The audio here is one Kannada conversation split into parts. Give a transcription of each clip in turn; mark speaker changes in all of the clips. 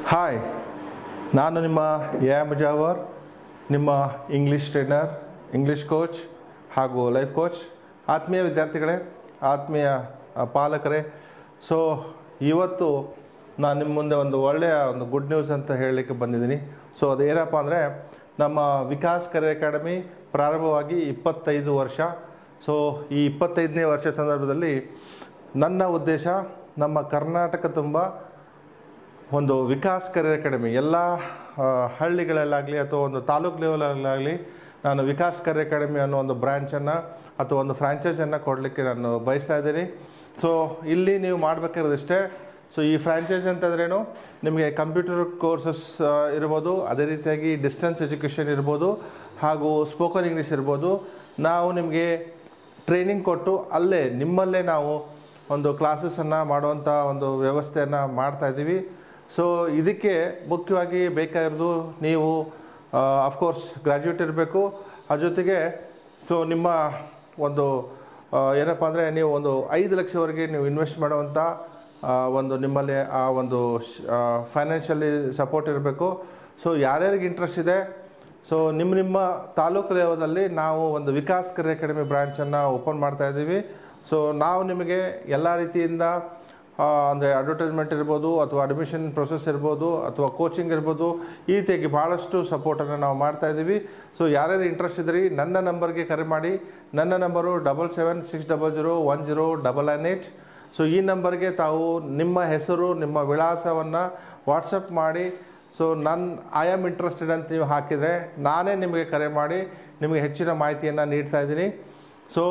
Speaker 1: ಹಾಯ್, ನಾನು ನಿಮ್ಮ ಎ ಮುಜಾವರ್, ನಿಮ್ಮ ಇಂಗ್ಲೀಷ್ ಟ್ರೈನರ್, ಇಂಗ್ಲೀಷ್ ಕೋಚ್ ಹಾಗೂ ಲೈಫ್ ಕೋಚ್. ಆತ್ಮೀಯ ವಿದ್ಯಾರ್ಥಿಗಳೇ, ಆತ್ಮೀಯ ಪಾಲಕರೇ, ಸೊ ಇವತ್ತು ನಾನು ನಿಮ್ಮ ಮುಂದೆ ಒಂದು ಒಳ್ಳೆಯ ಗುಡ್ ನ್ಯೂಸ್ ಅಂತ ಹೇಳಲಿಕ್ಕೆ ಬಂದಿದ್ದೀನಿ. ಸೊ ಅದೇನಪ್ಪ ಅಂದರೆ, ನಮ್ಮ ವಿಕಾಸ್ ಕರಿಯರ್ ಅಕಾಡೆಮಿ ಪ್ರಾರಂಭವಾಗಿ 25 ವರ್ಷ. ಸೊ ಈ 25ನೇ ವರ್ಷ ಸಂದರ್ಭದಲ್ಲಿ ನನ್ನ ಉದ್ದೇಶ ನಮ್ಮ ಕರ್ನಾಟಕ ತುಂಬ ಒಂದು ವಿಕಾಸ್ ಕರಿಯರ್ ಅಕಾಡೆಮಿ ಎಲ್ಲ ಹಳ್ಳಿಗಳಲ್ಲಾಗಲಿ ಅಥವಾ ಒಂದು ತಾಲೂಕು ಲೆವೆಲಲ್ಲಾಗಲಿ ನಾನು ವಿಕಾಸ್ ಕರಿಯರ್ ಅಕಾಡೆಮಿ ಅನ್ನೋ ಒಂದು ಬ್ರ್ಯಾಂಚನ್ನು ಅಥವಾ ಒಂದು ಫ್ರ್ಯಾಂಚೈಸನ್ನು ಕೊಡಲಿಕ್ಕೆ ನಾನು ಬಯಸ್ತಾ ಇದ್ದೀನಿ. ಸೊ ಇಲ್ಲಿ ನೀವು ಮಾಡಬೇಕಾಗಿರೋದಿಷ್ಟೇ. ಸೊ ಈ ಫ್ರ್ಯಾಂಚೈಸ್ ಅಂತಂದ್ರೇನು, ನಿಮಗೆ ಕಂಪ್ಯೂಟರ್ ಕೋರ್ಸಸ್ ಇರ್ಬೋದು, ಅದೇ ರೀತಿಯಾಗಿ ಡಿಸ್ಟೆನ್ಸ್ ಎಜುಕೇಷನ್ ಇರ್ಬೋದು, ಹಾಗೂ ಸ್ಪೋಕನ್ ಇಂಗ್ಲೀಷ್ ಇರ್ಬೋದು. ನಾವು ನಿಮಗೆ ಟ್ರೈನಿಂಗ್ ಕೊಟ್ಟು ಅಲ್ಲೇ ನಿಮ್ಮಲ್ಲೇ ನಾವು ಒಂದು ಕ್ಲಾಸಸನ್ನು ಮಾಡುವಂಥ ಒಂದು ವ್ಯವಸ್ಥೆಯನ್ನು ಮಾಡ್ತಾಯಿದ್ದೀವಿ. ಸೊ ಇದಕ್ಕೆ ಮುಖ್ಯವಾಗಿ ಬೇಕಾಗಿರೋದು ನೀವು ಅಫ್ಕೋರ್ಸ್ ಗ್ರ್ಯಾಜುಯೇಟ್ ಇರಬೇಕು. ಅದ್ರ ಜೊತೆಗೆ ಸೊ ನಿಮ್ಮ ಒಂದು ಏನಪ್ಪ ಅಂದರೆ, ನೀವು ಒಂದು 5 ಲಕ್ಷವರೆಗೆ ನೀವು ಇನ್ವೆಸ್ಟ್ ಮಾಡುವಂಥ ಒಂದು ನಿಮ್ಮಲ್ಲಿ ಆ ಒಂದು ಫೈನಾನ್ಷಿಯಲಿ ಸಪೋರ್ಟ್ ಇರಬೇಕು. ಸೊ ಯಾರ್ಯಾರಿಗೆ ಇಂಟ್ರೆಸ್ಟ್ ಇದೆ, ಸೊ ನಿಮ್ಮ ತಾಲೂಕು ಲೆವೆಲಲ್ಲಿ ನಾವು ಒಂದು ವಿಕಾಸ್ ಕರಿಯರ್ ಅಕಾಡೆಮಿ ಬ್ರಾಂಚನ್ನು ಓಪನ್ ಮಾಡ್ತಾಯಿದ್ದೀವಿ. ಸೊ ನಾವು ನಿಮಗೆ ಎಲ್ಲ ರೀತಿಯಿಂದ ಅಂದರೆ ಅಡ್ವರ್ಟೈಸ್ಮೆಂಟ್ ಇರ್ಬೋದು, ಅಥವಾ ಅಡ್ಮಿಷನ್ ಪ್ರೊಸೆಸ್ ಇರ್ಬೋದು, ಅಥವಾ ಕೋಚಿಂಗ್ ಇರ್ಬೋದು, ಈ ರೀತಿಯಾಗಿ ಭಾಳಷ್ಟು ಸಪೋರ್ಟನ್ನು ನಾವು ಮಾಡ್ತಾಯಿದ್ದೀವಿ. ಸೊ ಯಾರ್ಯಾರು ಇಂಟ್ರೆಸ್ಟ್ ಇದ್ರಿ ನನ್ನ ನಂಬರ್ಗೆ ಕರೆ ಮಾಡಿ. ನನ್ನ ನಂಬರು 7760010998. ಸೊ ಈ ನಂಬರ್ಗೆ ತಾವು ನಿಮ್ಮ ಹೆಸರು, ನಿಮ್ಮ ವಿಳಾಸವನ್ನು ವಾಟ್ಸಪ್ ಮಾಡಿ. ಸೊ ಐ ಆಮ್ ಇಂಟ್ರೆಸ್ಟೆಡ್ ಅಂತ ನೀವು ಹಾಕಿದರೆ ನಾನೇ ನಿಮಗೆ ಕರೆ ಮಾಡಿ ನಿಮಗೆ ಹೆಚ್ಚಿನ ಮಾಹಿತಿಯನ್ನು ನೀಡ್ತಾ ಇದ್ದೀನಿ. ಸೊ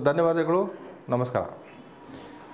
Speaker 1: ಧನ್ಯವಾದಗಳು, ನಮಸ್ಕಾರ.